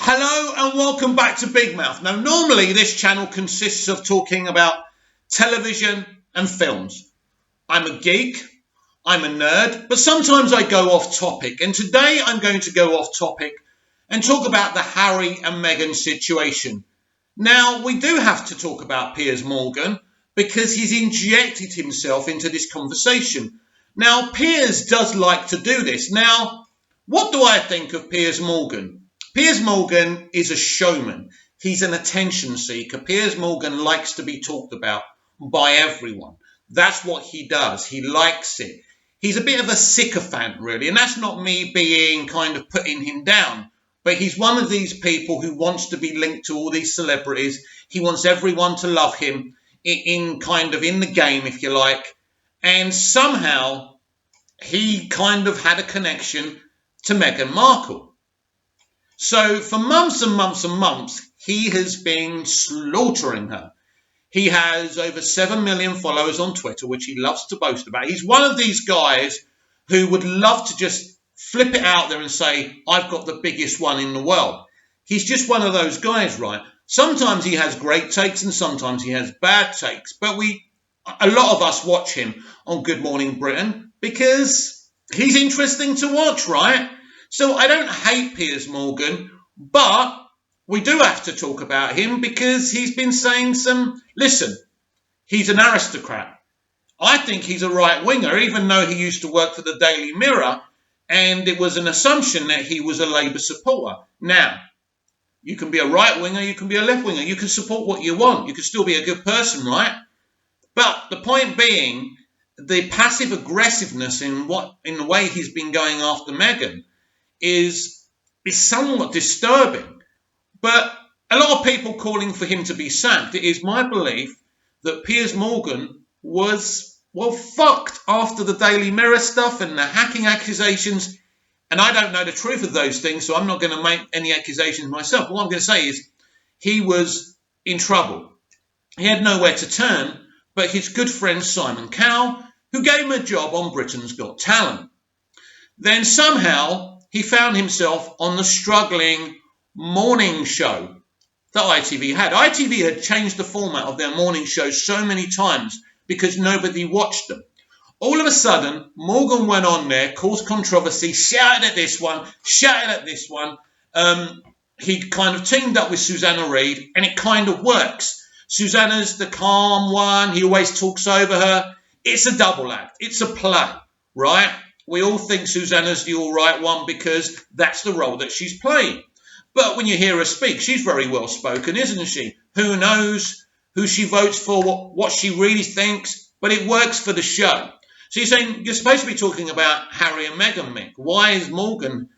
Hello and welcome back to Big Mouth. Now, normally this channel consists of talking about television and films. I'm a geek, I'm a nerd, but sometimes I go off topic. And today I'm going to go off topic and talk about the Harry and Meghan situation. Now, we do have to talk about Piers Morgan because he's injected himself into this conversation. Now, Piers does like to do this. Now, what do I think of Piers Morgan? Piers Morgan is a showman. He's an attention seeker. Piers Morgan likes to be talked about by everyone. That's what he does. He likes it. He's a bit of a sycophant, really, and that's not me being kind of putting him down. But he's one of these people who wants to be linked to all these celebrities. He wants everyone to love him in the game, if you like. And somehow he kind of had a connection to Meghan Markle. So for months and months and months, he has been slaughtering her. He has over 7 million followers on Twitter, which he loves to boast about. He's one of these guys who would love to just flip it out there and say, I've got the biggest one in the world. He's just one of those guys, right? Sometimes he has great takes and sometimes he has bad takes. But a lot of us watch him on Good Morning Britain because he's interesting to watch, right? So I don't hate Piers Morgan, but we do have to talk about him because he's been saying listen, he's an aristocrat. I think he's a right-winger, even though he used to work for the Daily Mirror, and it was an assumption that he was a Labour supporter. Now, you can be a right-winger, you can be a left-winger, you can support what you want, you can still be a good person, right? But the point being, the passive aggressiveness in the way he's been going after Meghan is somewhat disturbing. But a lot of people calling for him to be sacked. It is my belief that Piers Morgan was, fucked after the Daily Mirror stuff and the hacking accusations. And I don't know the truth of those things, so I'm not going to make any accusations myself. But what I'm going to say is he was in trouble. He had nowhere to turn but his good friend Simon Cowell, who gave him a job on Britain's Got Talent. Then somehow he found himself on the struggling morning show that ITV had. ITV had changed the format of their morning shows so many times because nobody watched them. All of a sudden, Morgan went on there, caused controversy, shouted at this one, shouted at this one. He kind of teamed up with Susanna Reid, and it kind of works. Susanna's the calm one. He always talks over her. It's a double act. It's a play, right? We all think Susanna's the all right one because that's the role that she's playing. But when you hear her speak, she's very well spoken, isn't she? Who knows who she votes for, what she really thinks, but it works for the show. So you're saying you're supposed to be talking about Harry and Meghan, Mick. Why is Morgan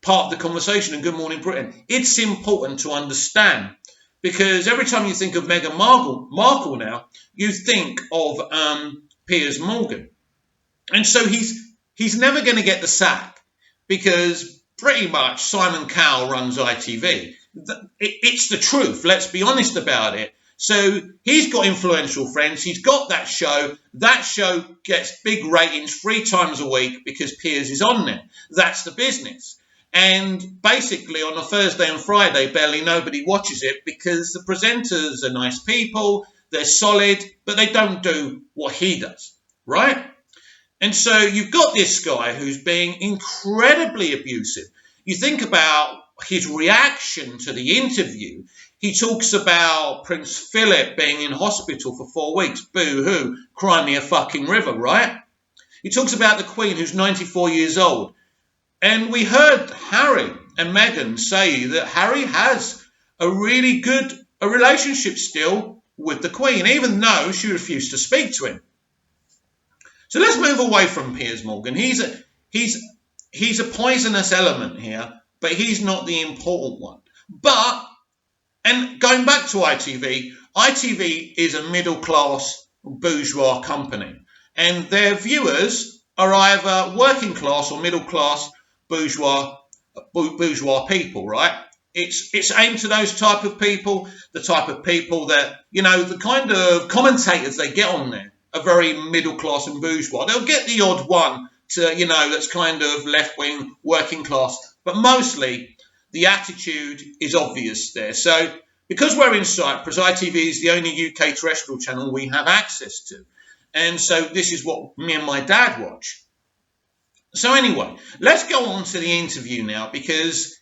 part of the conversation in Good Morning Britain? It's important to understand because every time you think of Meghan Markle now, you think of Piers Morgan. And so he's never going to get the sack because pretty much Simon Cowell runs ITV. It's the truth. Let's be honest about it. So he's got influential friends. He's got that show. That show gets big ratings 3 times a week because Piers is on there. That's the business. And basically on a Thursday and Friday, barely nobody watches it because the presenters are nice people. They're solid, but they don't do what he does, right? And so you've got this guy who's being incredibly abusive. You think about his reaction to the interview. He talks about Prince Philip being in hospital for 4 weeks. Boo-hoo, cry me a fucking river, right? He talks about the Queen, who's 94 years old. And we heard Harry and Meghan say that Harry has a really good relationship still with the Queen, even though she refused to speak to him. So let's move away from Piers Morgan. He's a poisonous element here, but he's not the important one. And going back to ITV is a middle-class bourgeois company. And their viewers are either working class or middle-class bourgeois people, right? It's aimed to those type of people, the type of people that, the kind of commentators they get on there are very middle class and bourgeois. They'll get the odd one to, that's kind of left wing, working class, but mostly the attitude is obvious there. So because we're in Cyprus, ITV is the only UK terrestrial channel we have access to. And so this is what me and my dad watch. So anyway, let's go on to the interview now, because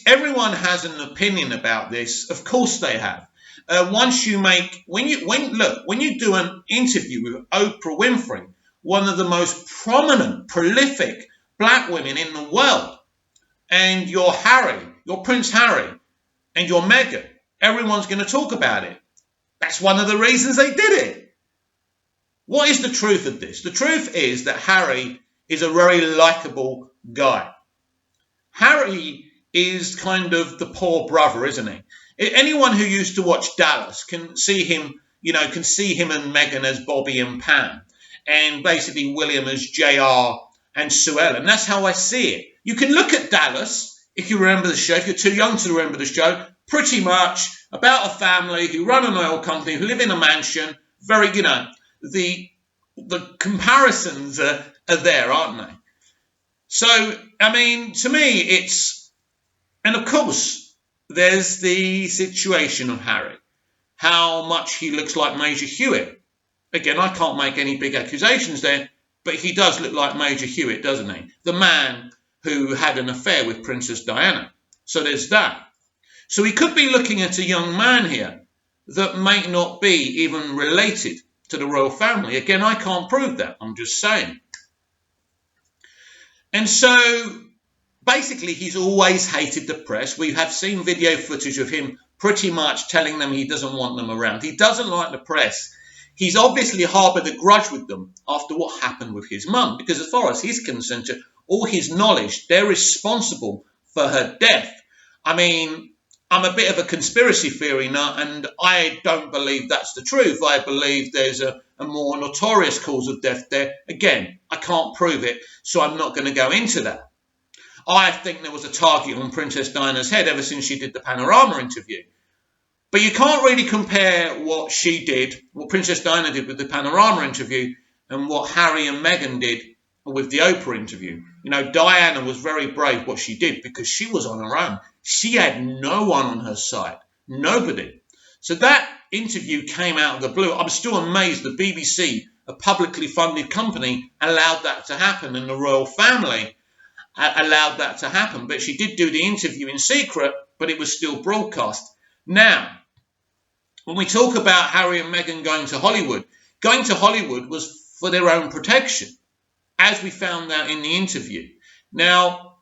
everyone has an opinion about this. Of course they have. When you do an interview with Oprah Winfrey, one of the most prominent, prolific black women in the world, and your Prince Harry, and your Meghan, everyone's going to talk about it. That's one of the reasons they did it. What is the truth of this? The truth is that Harry is a very likable guy. Harry is kind of the poor brother, isn't he? Anyone who used to watch Dallas can see him and Meghan as Bobby and Pam, and basically William as JR and Sue Ellen. That's how I see it. You can look at Dallas, if you remember the show, if you're too young to remember the show, pretty much about a family who run an oil company, who live in a mansion. Very, the comparisons are there, aren't they? So, I mean, to me, and of course, there's the situation of Harry, how much he looks like Major Hewitt. Again, I can't make any big accusations there, but he does look like Major Hewitt, doesn't he? The man who had an affair with Princess Diana. So there's that. So we could be looking at a young man here that may not be even related to the royal family. Again, I can't prove that. I'm just saying. And so basically, he's always hated the press. We have seen video footage of him pretty much telling them he doesn't want them around. He doesn't like the press. He's obviously harboured a grudge with them after what happened with his mum, because as far as he's concerned, to all his knowledge, they're responsible for her death. I mean, I'm a bit of a conspiracy theory nut, and I don't believe that's the truth. I believe there's a more notorious cause of death there. Again, I can't prove it, so I'm not going to go into that. I think there was a target on Princess Diana's head ever since she did the Panorama interview. But you can't really compare what she did, what Princess Diana did with the Panorama interview, and what Harry and Meghan did with the Oprah interview. Diana was very brave what she did, because she was on her own. She had no one on her side. Nobody. So that interview came out of the blue. I'm still amazed the BBC, a publicly funded company, allowed that to happen, and the royal family allowed that to happen. But she did do the interview in secret, but it was still broadcast. Now, when we talk about Harry and Meghan going to Hollywood was for their own protection, as we found out in the interview. Now,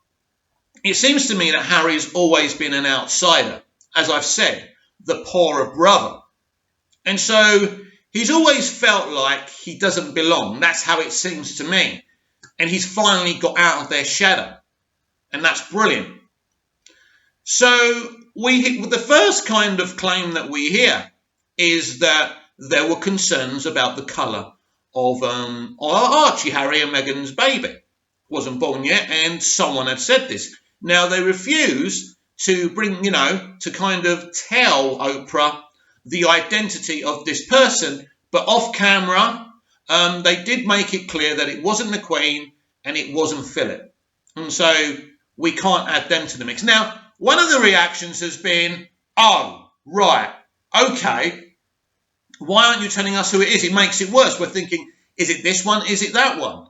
it seems to me that Harry's always been an outsider, as I've said, the poorer brother. And so he's always felt like he doesn't belong. That's how it seems to me. And he's finally got out of their shadow. And that's brilliant. So the first kind of claim that we hear is that there were concerns about the colour of Archie, Harry and Meghan's baby. Wasn't born yet, and someone had said this. Now, they refuse to to kind of tell Oprah the identity of this person, but off camera, they did make it clear that it wasn't the Queen and it wasn't Philip. And so we can't add them to the mix. Now, one of the reactions has been, oh, right, okay, why aren't you telling us who it is? It makes it worse. We're thinking, is it this one? Is it that one?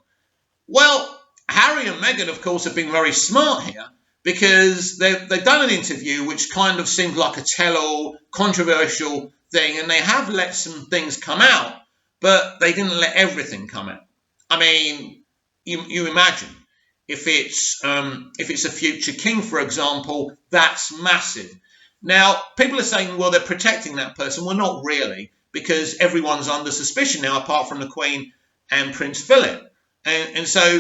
Well, Harry and Meghan, of course, have been very smart here, because they've done an interview which kind of seemed like a tell-all, controversial thing, and they have let some things come out, but they didn't let everything come out. I mean, you imagine if it's a future king, for example, that's massive. Now, people are saying, well, they're protecting that person. Well, not really, because everyone's under suspicion now, apart from the Queen and Prince Philip. And so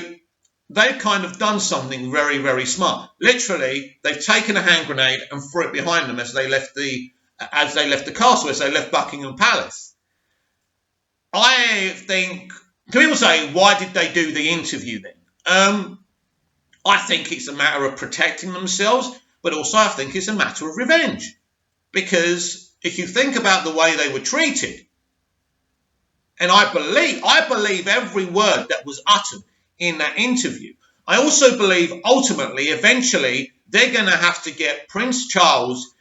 they've kind of done something very, very smart. Literally, they've taken a hand grenade and threw it behind them as they left the castle, as they left Buckingham Palace. I think, people say, why did they do the interview then? I think it's a matter of protecting themselves, but also I think it's a matter of revenge. Because if you think about the way they were treated, and I believe every word that was uttered in that interview. I also believe ultimately, eventually, they're going to have to get Prince Charles,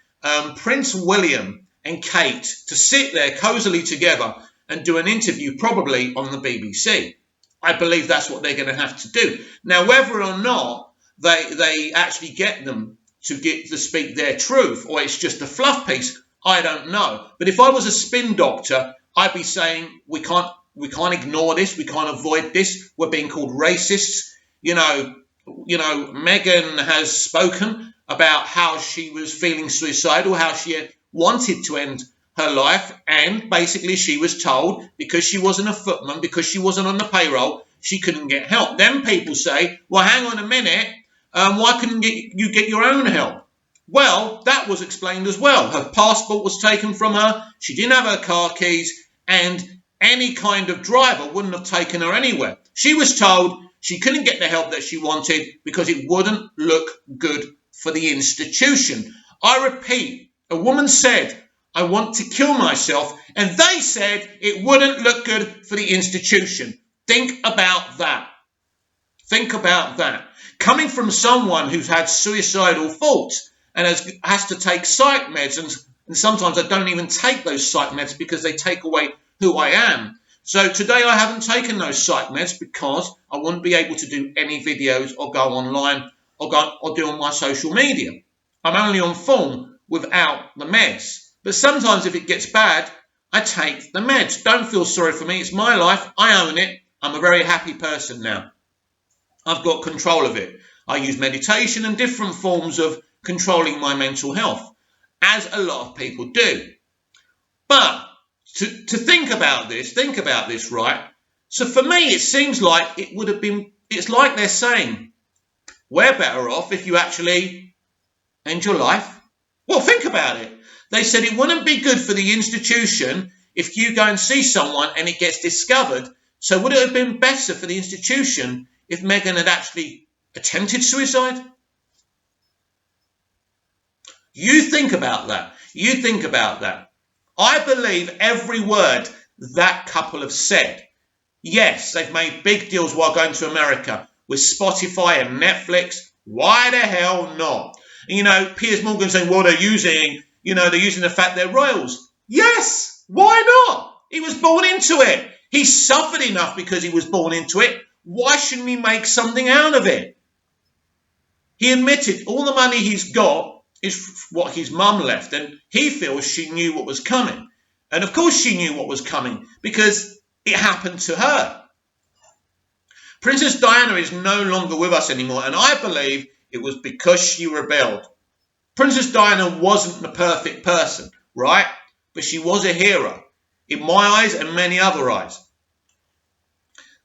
Prince William and Kate to sit there cosily together and do an interview, probably on the BBC. I believe that's what they're going to have to do. Now, whether or not they actually get them to speak their truth, or it's just a fluff piece, I don't know. But if I was a spin doctor, I'd be saying we can't ignore this, we can't avoid this. We're being called racists. You know, Meghan has spoken about how she was feeling suicidal, how she wanted to end her life, and basically she was told because she wasn't a footman, because she wasn't on the payroll, she couldn't get help. Then people say, well, hang on a minute, why couldn't you get your own help? Well, that was explained as well. Her passport was taken from her, she didn't have her car keys, and any kind of driver wouldn't have taken her anywhere. She was told she couldn't get the help that she wanted because it wouldn't look good for the institution. I repeat, a woman said, I want to kill myself, and they said it wouldn't look good for the institution. Think about that. Think about that. Coming from someone who's had suicidal thoughts and has to take psych meds, and sometimes I don't even take those psych meds because they take away who I am. So today I haven't taken those psych meds because I wouldn't be able to do any videos or go online or do on my social media. I'm only on form without the meds. But sometimes if it gets bad, I take the meds. Don't feel sorry for me. It's my life. I own it. I'm a very happy person now. I've got control of it. I use meditation and different forms of controlling my mental health, as a lot of people do. But to think about this, right? So for me, it seems like it's like they're saying, we're better off if you actually end your life. Well, think about it. They said it wouldn't be good for the institution if you go and see someone and it gets discovered. So would it have been better for the institution if Meghan had actually attempted suicide? You think about that. You think about that. I believe every word that couple have said. Yes, they've made big deals while going to America with Spotify and Netflix. Why the hell not? And, Piers Morgan saying, well, they're using the fact they're royals. Yes, why not? He was born into it. He suffered enough because he was born into it. Why shouldn't we make something out of it? He admitted all the money he's got is what his mum left, and he feels she knew what was coming. And of course she knew what was coming because it happened to her. Princess Diana is no longer with us anymore, and I believe it was because she rebelled. Princess Diana wasn't the perfect person, right? But she was a hero, in my eyes and many other eyes.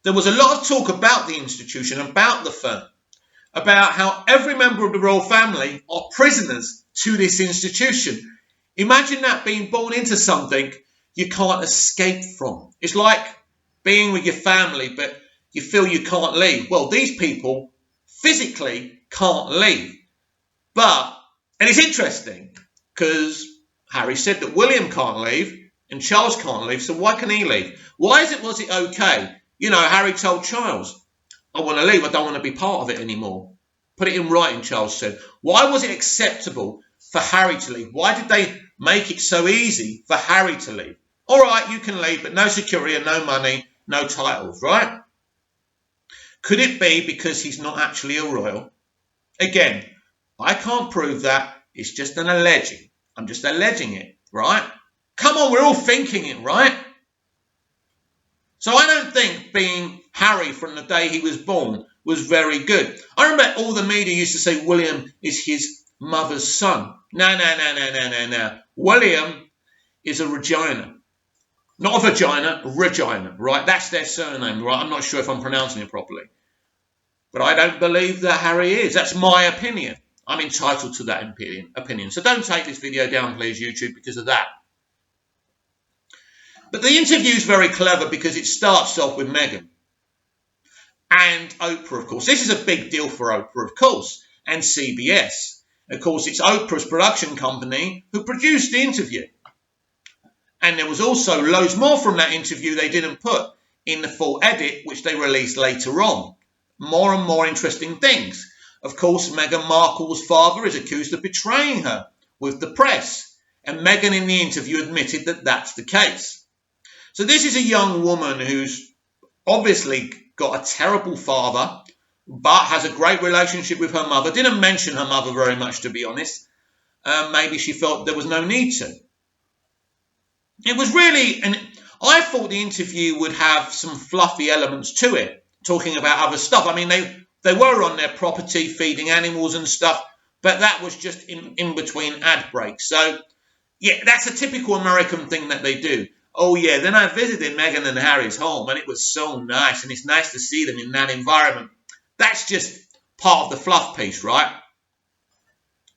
There was a lot of talk about the institution, about the firm, about how every member of the royal family are prisoners to this institution. Imagine that, being born into something you can't escape from. It's like being with your family, but you feel you can't leave. Well, these people physically can't leave. And it's interesting because Harry said that William can't leave and Charles can't leave, so why can he leave? Was it okay? Harry told Charles, I want to leave, I don't want to be part of it anymore. Put it in writing, Charles said. Why was it acceptable for Harry to leave? Why did they make it so easy for Harry to leave? All right, you can leave, but no security and no money, no titles, right? Could it be because he's not actually a royal? Again, I can't prove that. It's just an alleging. I'm just alleging it, right? Come on, we're all thinking it, right? So I don't think being Harry from the day he was born was very good. I remember all the media used to say William is his mother's son. No. William is a Regina. Not a vagina, Regina, right? That's their surname, right? I'm not sure if I'm pronouncing it properly. But I don't believe that Harry is. That's my opinion. I'm entitled to that opinion. So don't take this video down, please, YouTube, because of that. But the interview is very clever because it starts off with Meghan and Oprah, of course. This is a big deal for Oprah, of course, and CBS. Of course, it's Oprah's production company who produced the interview. And there was also loads more from that interview they didn't put in the full edit, which they released later on. more and more interesting things. Of course, Meghan Markle's father is accused of betraying her with the press, and Meghan in the interview admitted that that's the case. So this is a young woman who's obviously got a terrible father, but has a great relationship with her mother. Didn't mention her mother very much, to be honest. Maybe she felt there was no need to. It was really, and I thought the interview would have some fluffy elements to it, talking about other stuff. I mean, they were on their property, feeding animals and stuff, but that was just in between ad breaks. So, yeah, that's a typical American thing that they do. Oh, yeah, then I visited Meghan and Harry's home, and it was so nice, and it's nice to see them in that environment. That's just part of the fluff piece, right?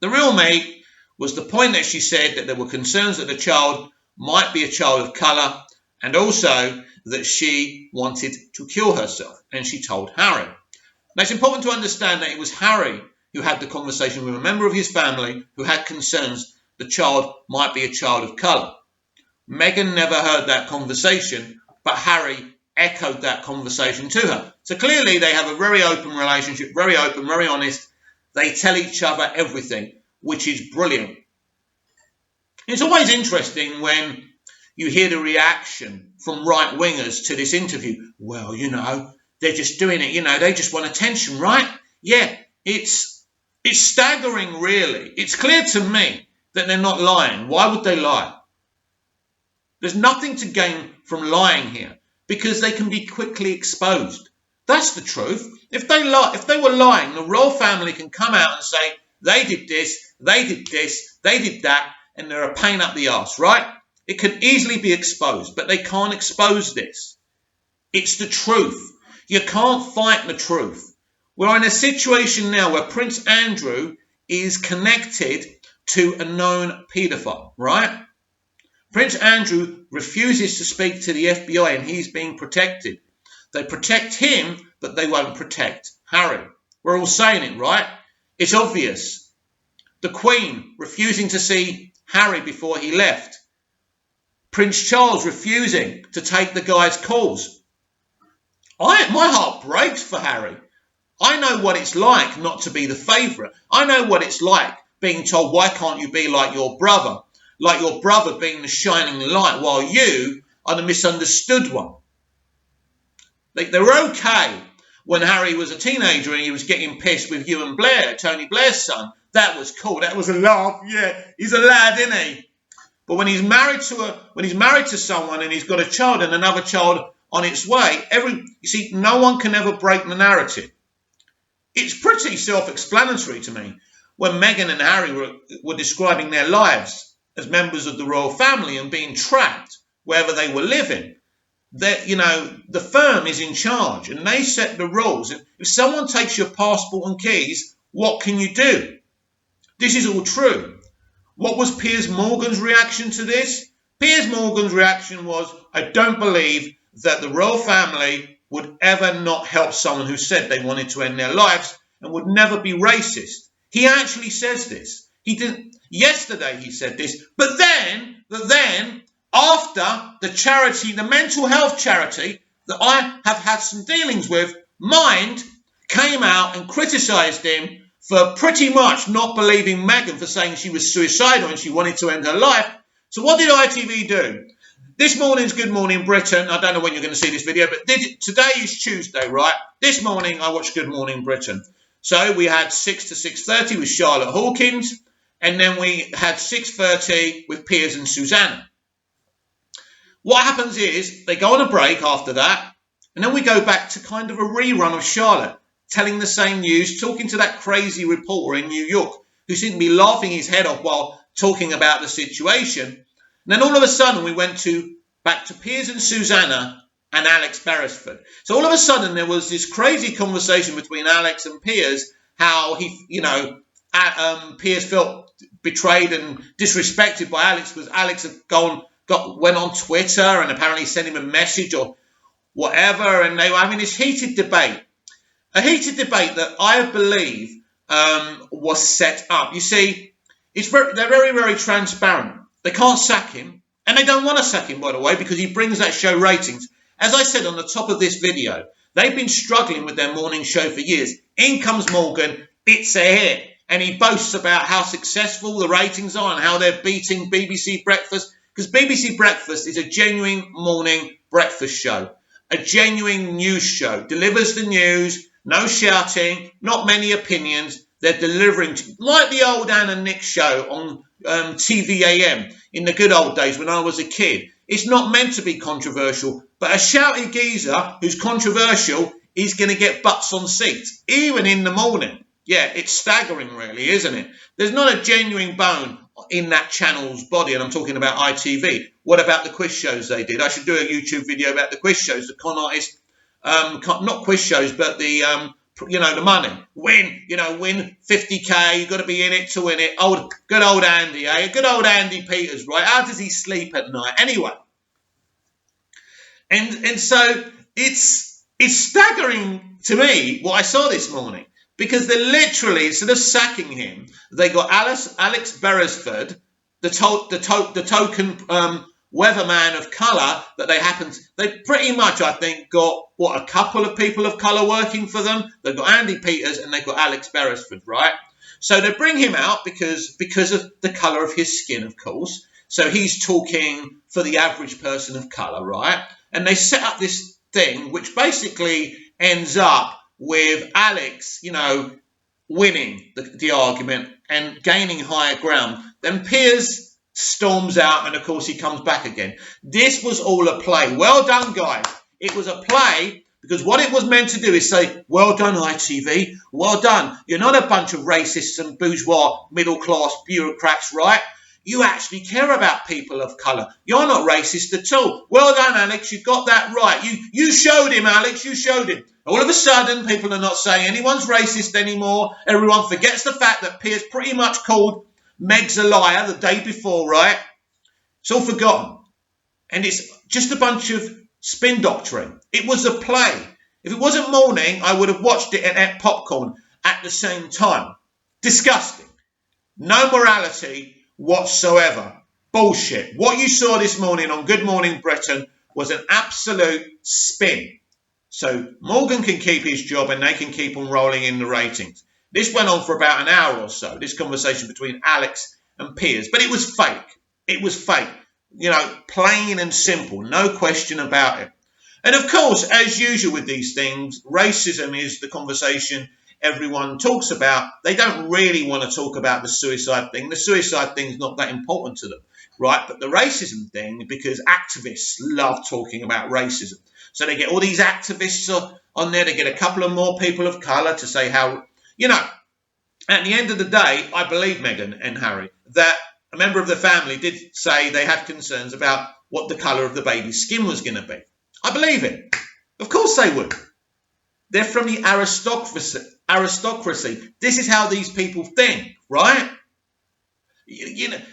The real meat was the point that she said that there were concerns that the child might be a child of colour, and also that she wanted to kill herself, and she told Harry. Now, it's important to understand that it was Harry who had the conversation with a member of his family who had concerns the child might be a child of colour. Meghan never heard that conversation, but Harry echoed that conversation to her. So clearly they have a very open relationship, very open, very honest. They tell each other everything, which is brilliant. It's always interesting when you hear the reaction from right-wingers to this interview. Well, you know, they're just doing it, you know, they just want attention, right? Yeah, it's staggering, really. It's clear to me that they're not lying. Why would they lie? There's nothing to gain from lying here because they can be quickly exposed. That's the truth. If they were lying, the royal family can come out and say, they did this, they did that, and they're a pain up the arse, right? It can easily be exposed, but they can't expose this. It's the truth. You can't fight the truth. We're in a situation now where Prince Andrew is connected to a known paedophile, right? Prince Andrew refuses to speak to the FBI and he's being protected. They protect him, but they won't protect Harry. We're all saying it, right? It's obvious. The Queen refusing to see Harry before he left. Prince Charles refusing to take the guy's calls. My heart breaks for Harry. I know what it's like not to be the favourite. I know what it's like being told, why can't you be like your brother? Like your brother being the shining light while you are the misunderstood one. They were okay when Harry was a teenager and he was getting pissed with Ewan Blair, Tony Blair's son. That was cool. That was a laugh. Yeah, he's a lad, isn't he? But when he's married to someone and he's got a child and another child on its way, you see, no one can ever break the narrative. It's pretty self-explanatory to me when Meghan and Harry were describing their lives as members of the royal family and being trapped wherever they were living. That, you know, the firm is in charge and they set the rules. If someone takes your passport and keys, what can you do? This is all true. What was Piers Morgan's reaction to this? Piers Morgan's reaction was, I don't believe that the royal family would ever not help someone who said they wanted to end their lives and would never be racist. He actually says this. He didn't. Yesterday he said this, but then after the charity, the mental health charity that I have had some dealings with, Mind, came out and criticised him for pretty much not believing Meghan, for saying she was suicidal and she wanted to end her life. So what did ITV do? This morning's Good Morning Britain. I don't know when you're going to see this video, but today is Tuesday, right? This morning I watched Good Morning Britain. So we had 6 to 6:30 with Charlotte Hawkins. And then we had 6:30 with Piers and Susanna. What happens is they go on a break after that. And then we go back to kind of a rerun of Charlotte telling the same news, talking to that crazy reporter in New York who seemed to be laughing his head off while talking about the situation. And then all of a sudden we went back to Piers and Susanna and Alex Beresford. So all of a sudden there was this crazy conversation between Alex and Piers, how Piers felt betrayed and disrespected by Alex because Alex had went on Twitter and apparently sent him a message or whatever, and they were having this heated debate. A heated debate that I believe was set up. You see, they're very, very transparent. They can't sack him, and they don't want to sack him, by the way, because he brings that show ratings. As I said on the top of this video, They've been struggling with their morning show for years. In comes Morgan, it's a hit. And he boasts about how successful the ratings are and how they're beating BBC Breakfast. Because BBC Breakfast is a genuine morning breakfast show. A genuine news show. Delivers the news, no shouting, not many opinions. They're delivering, like the old Ann and Nick show on TVAM in the good old days when I was a kid. It's not meant to be controversial, but a shouty geezer who's controversial is going to get butts on seats, even in the morning. Yeah, it's staggering, really, isn't it? There's not a genuine bone in that channel's body, and I'm talking about ITV. What about the quiz shows they did? I should do a YouTube video about the quiz shows, the con artist, not quiz shows, but the money. Win 50k, you've got to be in it to win it. Good old Andy, eh? Good old Andy Peters, right? How does he sleep at night? Anyway. And so it's staggering to me what I saw this morning. Because they literally, instead of sacking him, they got Alex Beresford, the token weatherman of colour that they pretty much, I think, got, a couple of people of colour working for them. They've got Andy Peters and they've got Alex Beresford, right? So they bring him out because of the colour of his skin, of course. So he's talking for the average person of colour, right? And they set up this thing which basically ends up with Alex, winning the argument and gaining higher ground. Then Piers storms out and, of course, he comes back again. This was all a play. Well done, guys. It was a play because what it was meant to do is say, well done, ITV. Well done. You're not a bunch of racists and bourgeois middle-class bureaucrats, right? You actually care about people of colour. You're not racist at all. Well done, Alex. You got that right. You showed him, Alex. You showed him. All of a sudden, people are not saying anyone's racist anymore. Everyone forgets the fact that Piers pretty much called Meg's a liar the day before, right? It's all forgotten. And it's just a bunch of spin doctrine. It was a play. If it wasn't morning, I would have watched it and ate popcorn at the same time. Disgusting. No morality whatsoever. Bullshit. What you saw this morning on Good Morning Britain was an absolute spin. So Morgan can keep his job and they can keep on rolling in the ratings. This went on for about an hour or so, this conversation between Alex and Piers. But it was fake. It was fake. Plain and simple. No question about it. And of course, as usual with these things, racism is the conversation everyone talks about. They don't really want to talk about the suicide thing. The suicide thing is not that important to them, right? But the racism thing, because activists love talking about racism. So they get all these activists on there. They get a couple of more people of colour to say how, at the end of the day, I believe Meghan and Harry, that a member of the family did say they had concerns about what the colour of the baby's skin was going to be. I believe it. Of course they would. They're from the aristocracy. This is how these people think, right? It's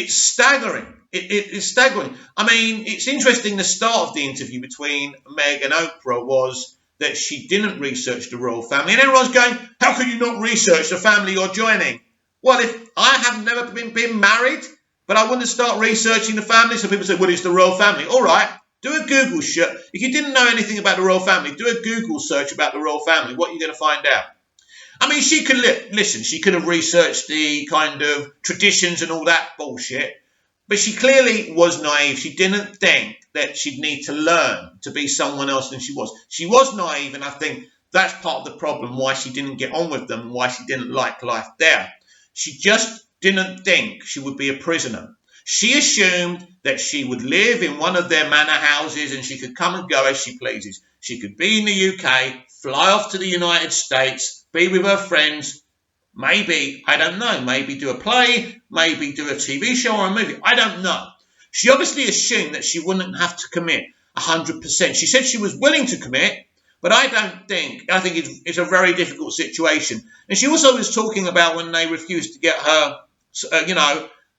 staggering. It's staggering. I mean, it's interesting. The start of the interview between Meg and Oprah was that she didn't research the royal family. And everyone's going, how can you not research the family you're joining? Well, if I have never been married, but I want to start researching the family. So people say, well, it's the royal family. All right, do a Google search. If you didn't know anything about the royal family, do a Google search about the royal family. What are you going to find out? I mean, she could listen. She could have researched the kind of traditions and all that bullshit. But she clearly was naive. She didn't think that she'd need to learn to be someone else than she was. She was naive, and I think that's part of the problem, why she didn't get on with them and why she didn't like life there. She just didn't think she would be a prisoner. She assumed that she would live in one of their manor houses and she could come and go as she pleases. She could be in the UK, fly off to the United States, be with her friends, maybe, I don't know, maybe do a play, maybe do a TV show or a movie. I don't know. She obviously assumed that she wouldn't have to commit 100%. She said she was willing to commit, but I think it's a very difficult situation. And she also was talking about when they refused to get her,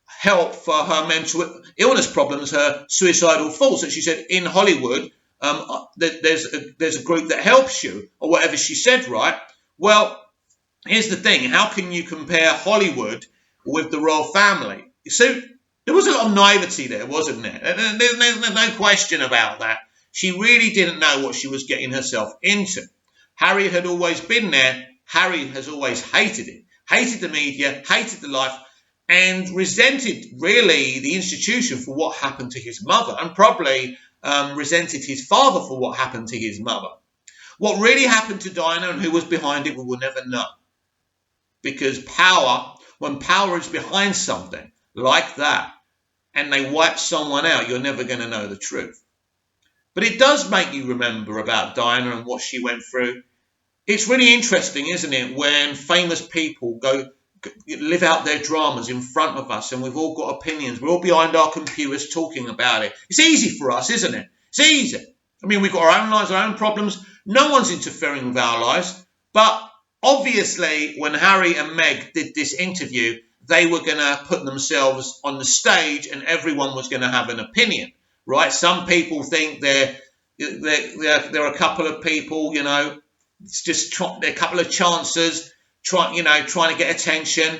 help for her mental illness problems, her suicidal thoughts, that she said in Hollywood, there's a group that helps you, or whatever she said, right? Well, here's the thing. How can you compare Hollywood with the royal family? So there was a lot of naivety there, wasn't there? And there's no question about that. She really didn't know what she was getting herself into. Harry had always been there. Harry has always hated it, hated the media, hated the life, and resented really the institution for what happened to his mother, and probably resented his father for what happened to his mother. What really happened to Diana and who was behind it, we will never know. Because when power is behind something like that, and they wipe someone out, you're never going to know the truth. But it does make you remember about Diana and what she went through. It's really interesting, isn't it, when famous people live out their dramas in front of us, and we've all got opinions. We're all behind our computers talking about it. It's easy for us, isn't it? It's easy. I mean, we've got our own lives, our own problems. No one's interfering with our lives. But obviously, when Harry and Meg did this interview, they were going to put themselves on the stage and everyone was going to have an opinion, right? Some people think they're a couple of people, it's just they're a couple of chancers trying to get attention.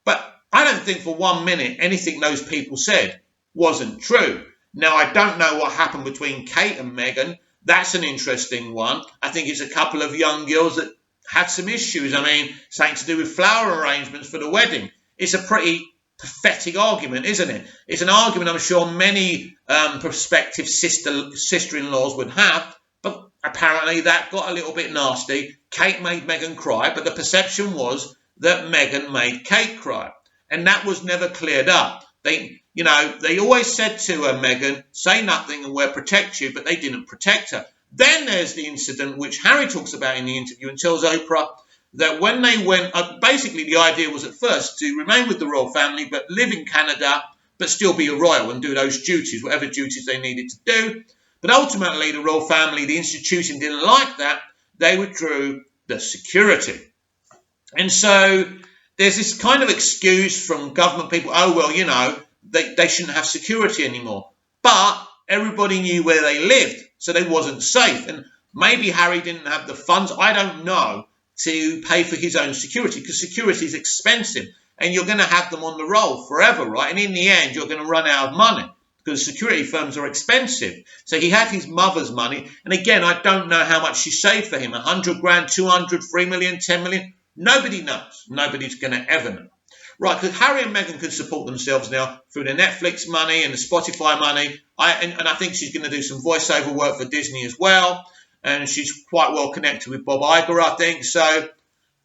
But I don't think for 1 minute anything those people said wasn't true. Now, I don't know what happened between Kate and Meghan. That's an interesting one. I think it's a couple of young girls that had some issues. I mean, something to do with flower arrangements for the wedding. It's a pretty pathetic argument, isn't it? It's an argument I'm sure many prospective sister-in-laws would have, but apparently that got a little bit nasty. Kate made Meghan cry, but the perception was that Meghan made Kate cry, and that was never cleared up. They always said to her, Meghan, say nothing and we'll protect you, but they didn't protect her. Then there's the incident which Harry talks about in the interview and tells Oprah that when they went, basically the idea was at first to remain with the royal family, but live in Canada, but still be a royal and do those duties, whatever duties they needed to do. But ultimately, the royal family, the institution, didn't like that. They withdrew the security. And so there's this kind of excuse from government people, they shouldn't have security anymore. But everybody knew where they lived, so they wasn't safe. And maybe Harry didn't have the funds, I don't know, to pay for his own security, because security is expensive and you're going to have them on the roll forever, right? And in the end, you're going to run out of money because security firms are expensive. So he had his mother's money. And again, I don't know how much she saved for him, 100 grand, 200, 3 million, 10 million. Nobody knows. Nobody's going to ever know. Right, because Harry and Meghan can support themselves now through the Netflix money and the Spotify money. And I think she's going to do some voiceover work for Disney as well. And she's quite well connected with Bob Iger, I think. So a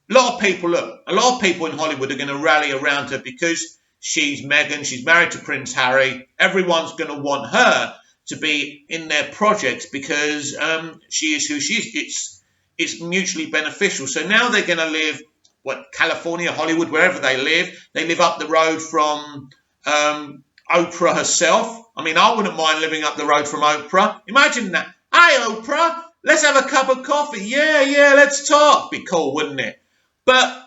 lot of people in Hollywood are going to rally around her because she's Meghan, she's married to Prince Harry. Everyone's going to want her to be in their projects because she is who she is. It's mutually beneficial. So now they're going to live, California, Hollywood, wherever they live up the road from Oprah herself. I mean, I wouldn't mind living up the road from Oprah. Imagine that. Hi, Oprah. Let's have a cup of coffee. Yeah, let's talk. Be cool, wouldn't it? But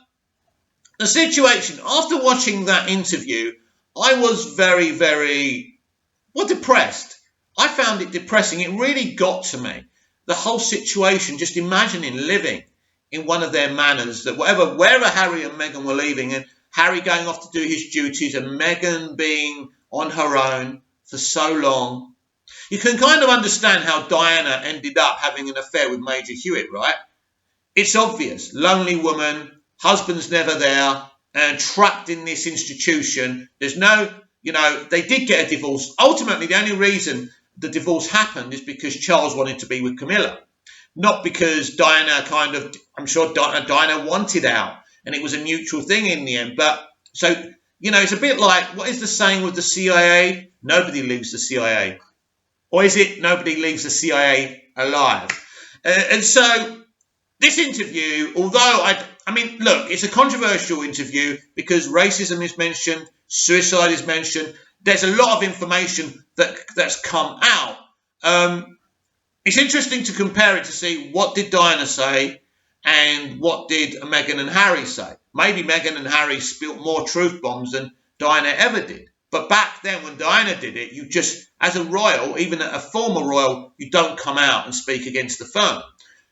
the situation, after watching that interview, I was very, very, depressed. I found it depressing. It really got to me. The whole situation, just imagining living in one of their manors, that wherever Harry and Meghan were leaving, and Harry going off to do his duties and Meghan being on her own for so long. You can kind of understand how Diana ended up having an affair with Major Hewitt, right? It's obvious. Lonely woman, husband's never there, and trapped in this institution. There's no, they did get a divorce. Ultimately, the only reason the divorce happened is because Charles wanted to be with Camilla. Not because Diana I'm sure Diana wanted out, and it was a mutual thing in the end. But, so, it's a bit like, what is the saying with the CIA? Nobody leaves the CIA. Or is it nobody leaves the CIA alive? And so this interview, although look, it's a controversial interview because racism is mentioned, suicide is mentioned. There's a lot of information that's come out. It's interesting to compare it to see what did Diana say and what did Meghan and Harry say. Maybe Meghan and Harry spilt more truth bombs than Diana ever did. But back then, when Diana did it, you just, as a royal, even a former royal, you don't come out and speak against the firm.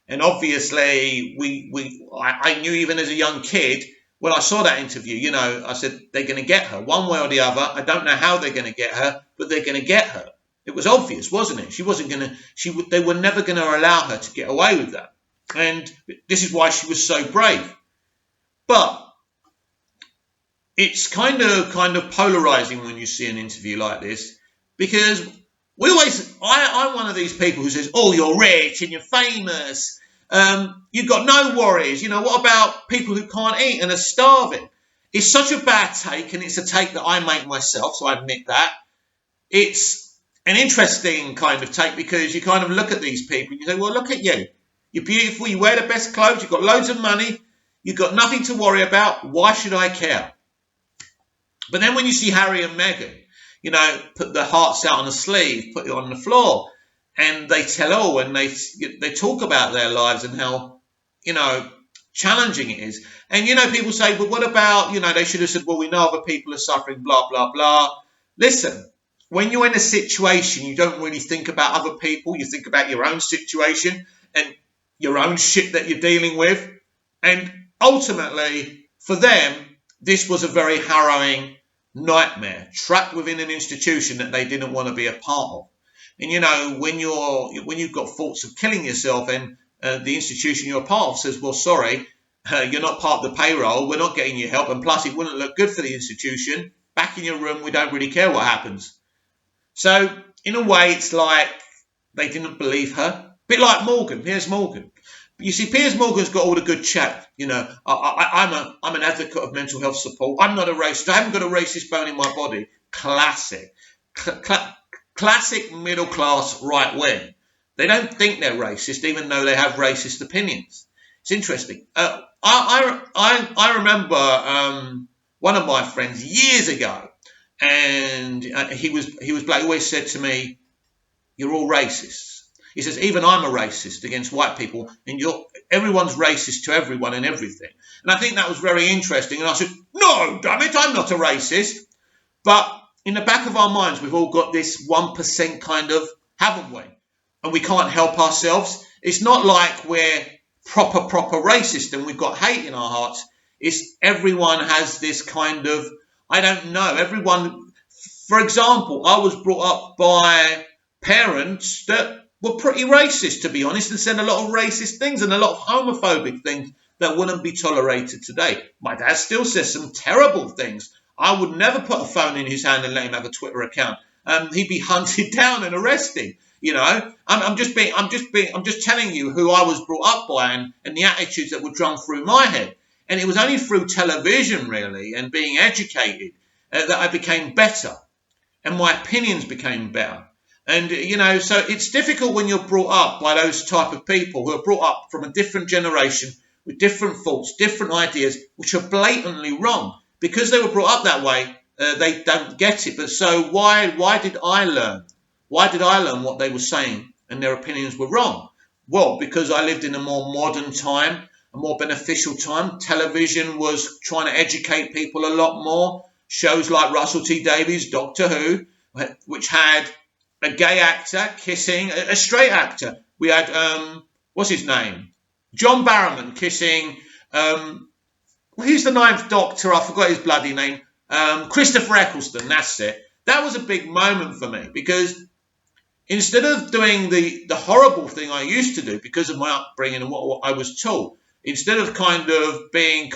And obviously, I knew even as a young kid, when I saw that interview, I said, they're going to get her one way or the other. I don't know how they're going to get her, but they're going to get her. It was obvious, wasn't it? She wasn't going to, they were never going to allow her to get away with that. And this is why she was so brave. But it's kind of polarizing when you see an interview like this, because I'm one of these people who says, oh, you're rich and you're famous. You've got no worries. What about people who can't eat and are starving? It's such a bad take, and it's a take that I make myself, so I admit that. It's an interesting kind of take, because you kind of look at these people and you say, well, look at you. You're beautiful, you wear the best clothes, you've got loads of money, you've got nothing to worry about. Why should I care? But then when you see Harry and Meghan, put their hearts out on a sleeve, put it on the floor, and they tell all, and they talk about their lives and how, challenging it is. And, people say, but what about, they should have said, well, we know other people are suffering, blah, blah, blah. Listen, when you're in a situation, you don't really think about other people. You think about your own situation and your own shit that you're dealing with. And ultimately, for them, this was a very harrowing nightmare, trapped within an institution that they didn't want to be a part of. And when you've got thoughts of killing yourself, and the institution you're a part of says, well, sorry, you're not part of the payroll, we're not getting you help, and plus it wouldn't look good for the institution, back in your room, we don't really care what happens. So in a way, it's like they didn't believe her. A bit like Morgan, Piers Morgan. You see, Piers Morgan's got all the good chat. I'm an advocate of mental health support. I'm not a racist. I haven't got a racist bone in my body. Classic. Classic middle class right wing. They don't think they're racist, even though they have racist opinions. It's interesting. I remember one of my friends years ago, and he was black. He always said to me, "You're all racists." He says, even I'm a racist against white people, and everyone's racist to everyone and everything. And I think that was very interesting. And I said, no, damn it, I'm not a racist. But in the back of our minds, we've all got this 1% kind of, haven't we? And we can't help ourselves. It's not like we're proper racist and we've got hate in our hearts. It's everyone has this kind of, I don't know, everyone, for example, I was brought up by parents that were pretty racist, to be honest, and said a lot of racist things and a lot of homophobic things that wouldn't be tolerated today. My dad still says some terrible things. I would never put a phone in his hand and let him have a Twitter account. He'd be hunted down and arrested. I'm just telling you who I was brought up by and the attitudes that were drummed through my head. And it was only through television, really, and being educated that I became better, and my opinions became better. And, so it's difficult when you're brought up by those type of people who are brought up from a different generation with different thoughts, different ideas, which are blatantly wrong. Because they were brought up that way, they don't get it. But so why did I learn? Why did I learn what they were saying and their opinions were wrong? Well, because I lived in a more modern time, a more beneficial time. Television was trying to educate people a lot more. Shows like Russell T Davies, Doctor Who, which had a gay actor kissing a straight actor. We had, what's his name? John Barrowman kissing, who's the ninth Doctor? I forgot his bloody name. Christopher Eccleston, that's it. That was a big moment for me, because instead of doing the horrible thing I used to do because of my upbringing and what I was taught, instead of being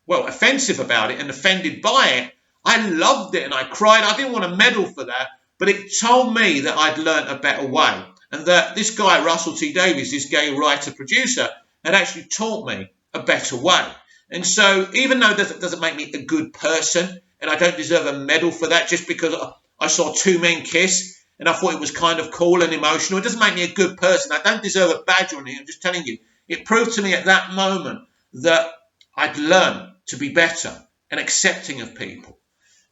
offensive about it and offended by it, I loved it and I cried. I didn't want a medal for that. But it told me that I'd learnt a better way, and that this guy, Russell T Davies, this gay writer-producer, had actually taught me a better way. And so even though that doesn't make me a good person, and I don't deserve a medal for that just because I saw two men kiss and I thought it was kind of cool and emotional, it doesn't make me a good person. I don't deserve a badge on it. I'm just telling you, it proved to me at that moment that I'd learned to be better and accepting of people.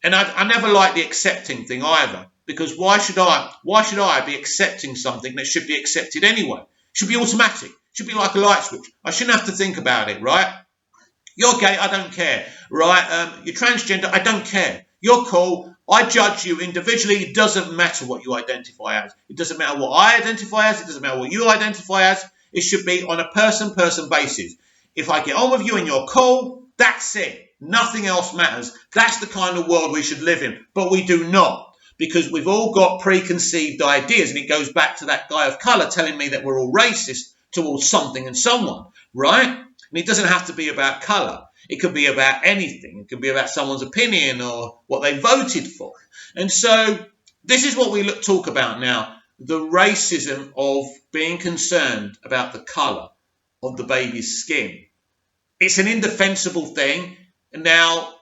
And I never liked the accepting thing either. Because why should I be accepting something that should be accepted anyway? It should be automatic. It should be like a light switch. I shouldn't have to think about it, right? You're gay, I don't care, right? You're transgender, I don't care. You're cool, I judge you individually. It doesn't matter what you identify as. It doesn't matter what I identify as. It doesn't matter what you identify as. It should be on a person-person basis. If I get on with you and you're cool, that's it. Nothing else matters. That's the kind of world we should live in. But we do not. because we've all got preconceived ideas, and it goes back to that guy of colour telling me that we're all racist towards something and someone, right? And it doesn't have to be about colour. It could be about anything. It could be about someone's opinion or what they voted for. And so this is what we talk about now, the racism of being concerned about the colour of the baby's skin. It's an indefensible thing. Now,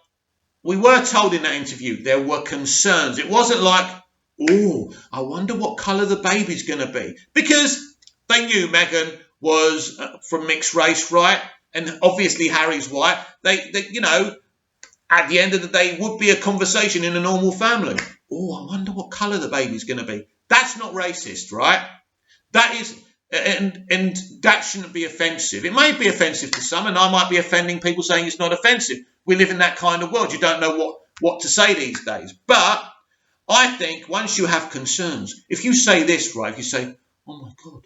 we were told in that interview there were concerns. It wasn't like, oh, I wonder what colour the baby's going to be. Because they knew Meghan was from mixed race, right? And obviously Harry's white. They, you know, at the end of the day, would be a conversation in a normal family. Oh, I wonder what colour the baby's going to be. That's not racist, right? That is, and that shouldn't be offensive. It may be offensive to some, and I might be offending people saying it's not offensive. We live in that kind of world. You don't know what to say these days. But I think once you have concerns, if you say this, right, if you say, oh my God,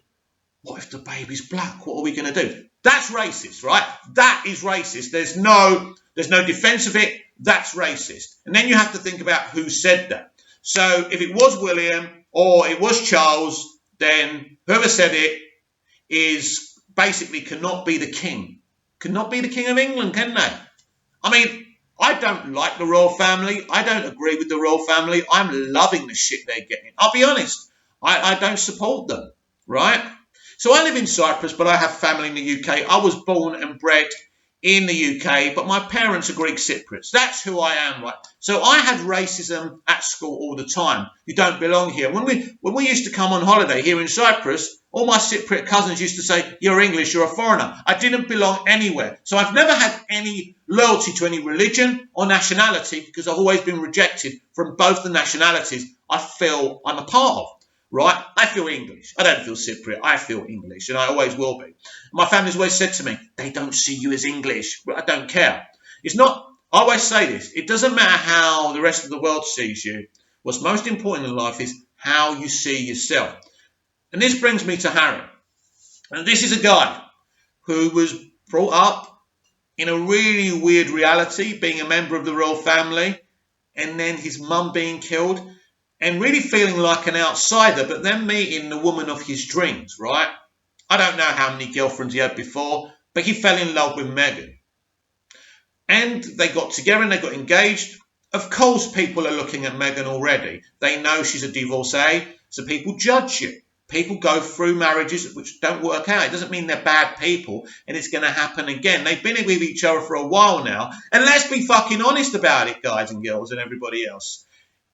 what if the baby's black? What are we going to do? That's racist, right? That is racist. There's no defense of it. That's racist. And then you have to think about who said that. So if it was William or it was Charles, then whoever said it is basically cannot be the king. Cannot be the king of England, can they? I mean, I don't like the royal family. I don't agree with the royal family. I'm loving the shit they're getting. I'll be honest. I don't support them, right? So I live in Cyprus, but I have family in the UK. I was born and bred in the UK, but my parents are Greek Cypriots. That's who I am, right? So I had racism at school all the time. You don't belong here. When we used to come on holiday here in Cyprus, all my Cypriot cousins used to say, you're English, you're a foreigner. I didn't belong anywhere. So I've never had any loyalty to any religion or nationality because I've always been rejected from both the nationalities I feel I'm a part of. Right? I feel English. I don't feel Cypriot. I feel English, and I always will be. My family's always said to me, they don't see you as English. But I don't care. It's not, I always say this, it doesn't matter how the rest of the world sees you. What's most important in life is how you see yourself. And this brings me to Harry. And this is a guy who was brought up in a really weird reality, being a member of the royal family, and then his mum being killed. And really feeling like an outsider, but then meeting the woman of his dreams, right? I don't know how many girlfriends he had before, but he fell in love with Meghan. And they got together and they got engaged. Of course, people are looking at Meghan already. They know she's a divorcee, so people judge you. People go through marriages which don't work out. It doesn't mean they're bad people and it's going to happen again. They've been with each other for a while now. And let's be fucking honest about it, guys and girls and everybody else.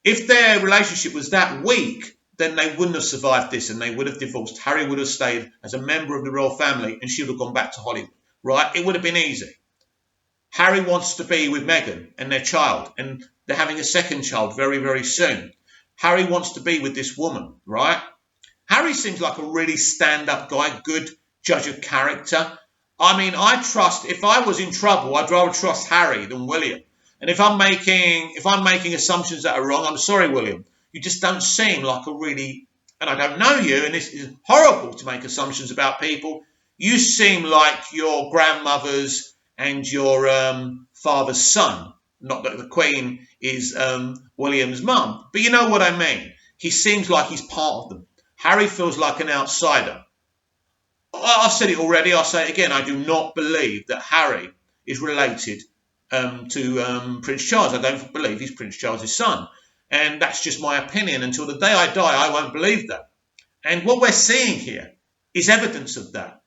If their relationship was that weak, then they wouldn't have survived this and they would have divorced. Harry would have stayed as a member of the royal family and she would have gone back to Hollywood, right? It would have been easy. Harry wants to be with Meghan and their child, and they're having a second child very, very soon. Harry wants to be with this woman, right? Harry seems like a really stand-up guy, good judge of character. I mean, I trust, if I was in trouble, I'd rather trust Harry than William. And if I'm making assumptions that are wrong, I'm sorry, William. You just don't seem like a really, and I don't know you, and this is horrible to make assumptions about people. You seem like your grandmother's and your father's son. Not that the Queen is William's mum, but you know what I mean. He seems like he's part of them. Harry feels like an outsider. I've said it already, I'll say it again. I do not believe that Harry is related to Prince Charles. I don't believe he's Prince Charles' son. And that's just my opinion. Until the day I die, I won't believe that. And what we're seeing here is evidence of that.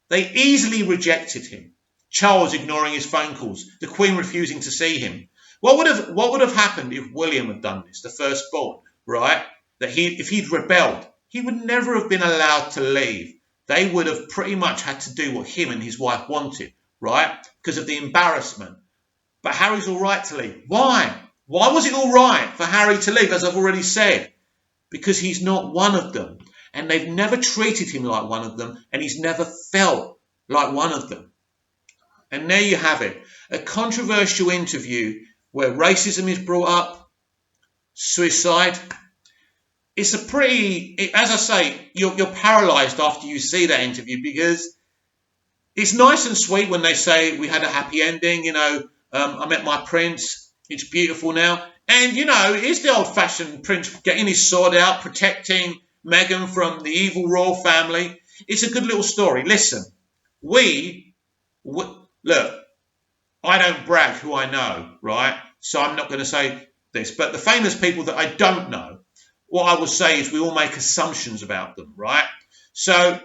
They easily rejected him. Charles ignoring his phone calls, the Queen refusing to see him. What would have happened if William had done this, the firstborn, right? That if he'd rebelled, he would never have been allowed to leave. They would have pretty much had to do what him and his wife wanted, right? Because of the embarrassment. But Harry's all right to leave. Why? Why was it all right for Harry to leave, as I've already said? Because he's not one of them. And they've never treated him like one of them. And he's never felt like one of them. And there you have it. A controversial interview where racism is brought up. Suicide. It's a pretty, as I say, you're paralysed after you see that interview, because it's nice and sweet when they say we had a happy ending, you know, I met my prince, It's beautiful now. And, it's the old-fashioned Prince getting his sword out, protecting Meghan from the evil royal family. It's a good little story. Listen, look, I don't brag who I know, right? So I'm not going to say this. But the famous people that I don't know, what I will say is we all make assumptions about them, right? So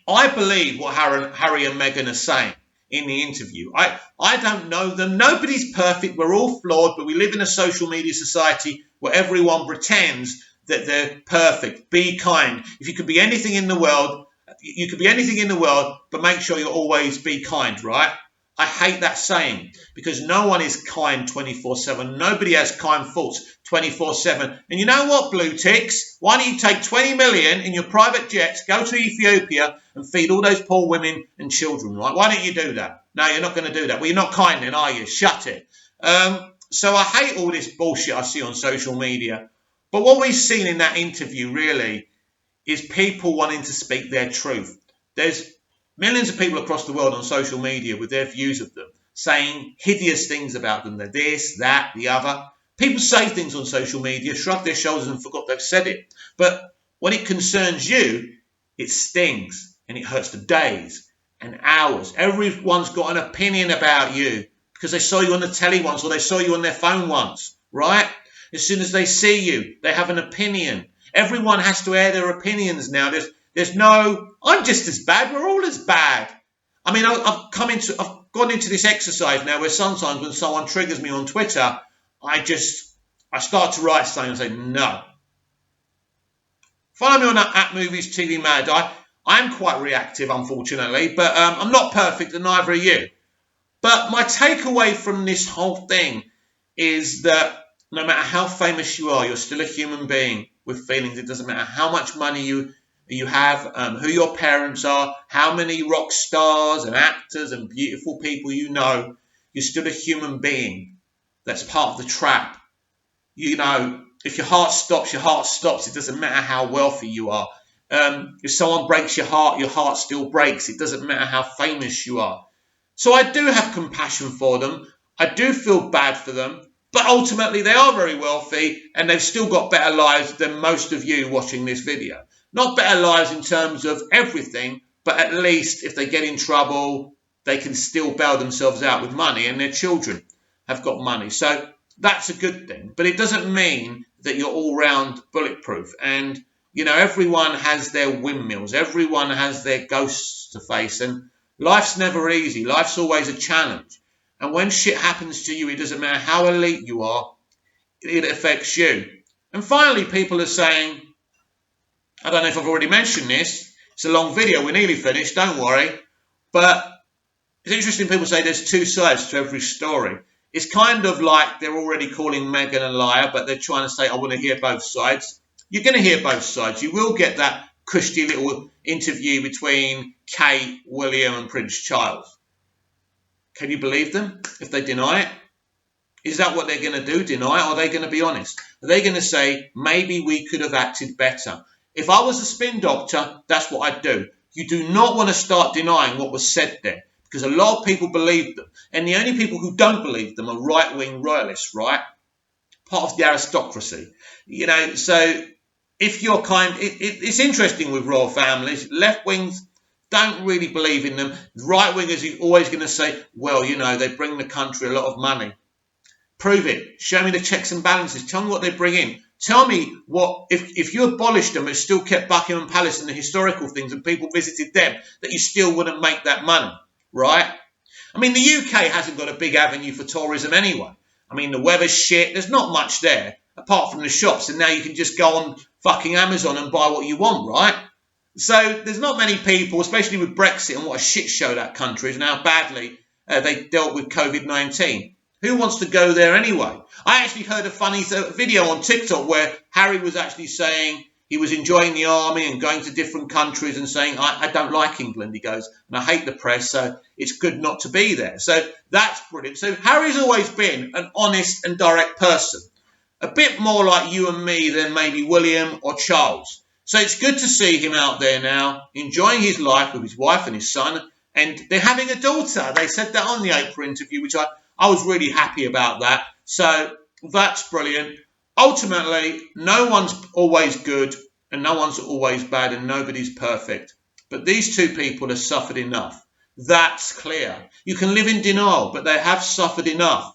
I believe what Harry and Meghan are saying in the interview. I don't know them. Nobody's perfect. We're all flawed, but we live in a social media society where everyone pretends that they're perfect. Be kind. If you could be anything in the world, you could be anything in the world, but make sure you always be kind, right? I hate that saying because no one is kind 24/7. Nobody has kind thoughts 24/7. And you know what, blue ticks? Why don't you take 20 million in your private jets, go to Ethiopia and feed all those poor women and children, right? Why don't you do that? No, you're not going to do that. Well, you're not kind then, are you? Shut it. So I hate all this bullshit I see on social media. But what we've seen in that interview really is people wanting to speak their truth. There's millions of people across the world on social media with their views of them, saying hideous things about them. They're this, that, the other. People say things on social media, shrug their shoulders and forgot they've said it. But when it concerns you, it stings and it hurts for days and hours. Everyone's got an opinion about you because they saw you on the telly once or they saw you on their phone once, right? As soon as they see you, they have an opinion. Everyone has to air their opinions now. There's no, I'm just as bad. We're all as bad. I mean, I've gone into this exercise now where sometimes when someone triggers me on Twitter, I start to write something and say, no. Follow me on at Movies TV Mad. I'm quite reactive, unfortunately, but I'm not perfect and neither are you. But my takeaway from this whole thing is that no matter how famous you are, you're still a human being with feelings. It doesn't matter how much money you have, who your parents are, how many rock stars and actors and beautiful people you know, you're still a human being. That's part of the trap. If your heart stops, your heart stops. It doesn't matter how wealthy you are. If someone breaks your heart still breaks. It doesn't matter how famous you are. So I do have compassion for them. I do feel bad for them. But ultimately, they are very wealthy and they've still got better lives than most of you watching this video. Not better lives in terms of everything, but at least if they get in trouble, they can still bail themselves out with money and their children have got money. So that's a good thing. But it doesn't mean that you're all round bulletproof. And, everyone has their windmills. Everyone has their ghosts to face. And life's never easy. Life's always a challenge. And when shit happens to you, it doesn't matter how elite you are, it affects you. And finally, people are saying, I don't know if I've already mentioned this. It's a long video. We're nearly finished. Don't worry. But it's interesting people say there's two sides to every story. It's kind of like they're already calling Meghan a liar, but they're trying to say, I want to hear both sides. You're going to hear both sides. You will get that cushy little interview between Kate, William and Prince Charles. Can you believe them if they deny it? Is that what they're going to do, deny it? Or are they going to be honest? Are they going to say, maybe we could have acted better? If I was a spin doctor, that's what I'd do. You do not want to start denying what was said there because a lot of people believe them. And the only people who don't believe them are right-wing royalists, right? Part of the aristocracy. So if you're it's interesting with royal families. Left-wings don't really believe in them. Right-wingers are always going to say, well, they bring the country a lot of money. Prove it. Show me the checks and balances. Tell me what they bring in. Tell me what, if you abolished them and still kept Buckingham Palace and the historical things and people visited them, that you still wouldn't make that money, right? I mean, the UK hasn't got a big avenue for tourism anyway. I mean, the weather's shit. There's not much there apart from the shops. And now you can just go on fucking Amazon and buy what you want, right? So there's not many people, especially with Brexit and what a shit show that country is and how badly they dealt with COVID-19. Who wants to go there anyway? I actually heard a funny video on TikTok where Harry was actually saying he was enjoying the army and going to different countries and saying, I don't like England, he goes, and I hate the press, so it's good not to be there. So that's brilliant. So Harry's always been an honest and direct person, a bit more like you and me than maybe William or Charles. So it's good to see him out there now, enjoying his life with his wife and his son, and they're having a daughter. They said that on the Oprah interview, which I was really happy about that. So that's brilliant. Ultimately, no one's always good and no one's always bad and nobody's perfect. But these two people have suffered enough. That's clear. You can live in denial, but they have suffered enough.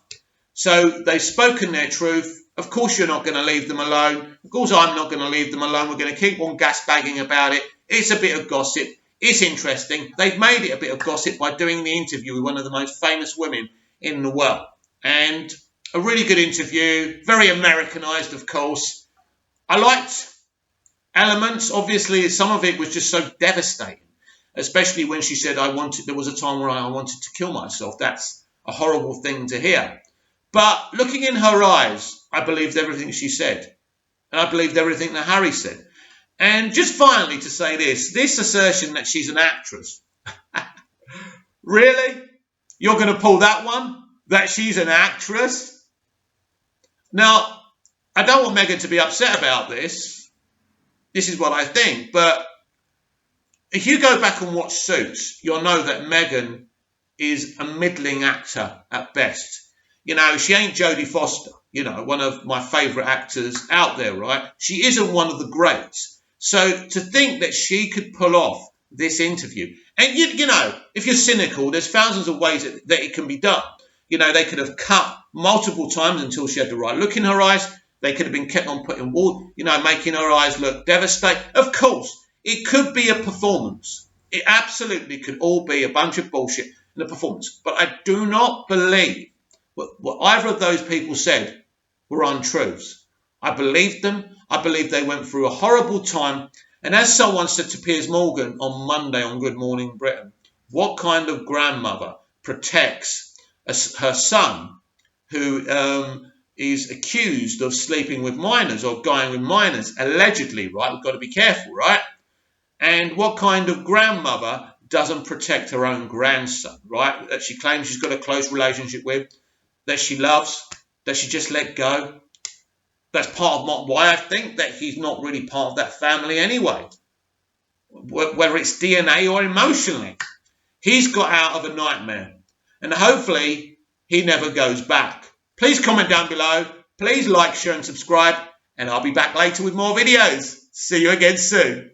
So they've spoken their truth. Of course, you're not going to leave them alone. Of course, I'm not going to leave them alone. We're going to keep on gasbagging about it. It's a bit of gossip. It's interesting. They've made it a bit of gossip by doing the interview with one of the most famous women in the world. And a really good interview, very Americanized, of course. I liked elements. Obviously, some of it was just so devastating, especially when she said, there was a time where I wanted to kill myself. That's a horrible thing to hear. But looking in her eyes, I believed everything she said. And I believed everything that Harry said. And just finally to say this assertion that she's an actress. Really? You're going to pull that one? That she's an actress? Now, I don't want Meghan to be upset about this. This is what I think. But if you go back and watch Suits, you'll know that Meghan is a middling actor at best. You know, she ain't Jodie Foster, you know, one of my favourite actors out there, right? She isn't one of the greats. So to think that she could pull off this interview, and you know, if you're cynical, there's thousands of ways that it can be done. You know, they could have cut multiple times until she had the right look in her eyes. They could have been kept on putting wool, you know, making her eyes look devastated. Of course, it could be a performance. It absolutely could all be a bunch of bullshit in a performance. But I do not believe what either of those people said were untruths. I believed them. I believe they went through a horrible time. And as someone said to Piers Morgan on Monday on Good Morning Britain, what kind of grandmother protects her son who is accused of sleeping with minors or going with minors, allegedly, right? We've got to be careful, right? And what kind of grandmother doesn't protect her own grandson, right? That she claims she's got a close relationship with, that she loves, that she just let go. That's part of why I think that he's not really part of that family anyway, whether it's DNA or emotionally. He's got out of a nightmare, and hopefully he never goes back. Please comment down below. Please like, share, and subscribe, and I'll be back later with more videos. See you again soon.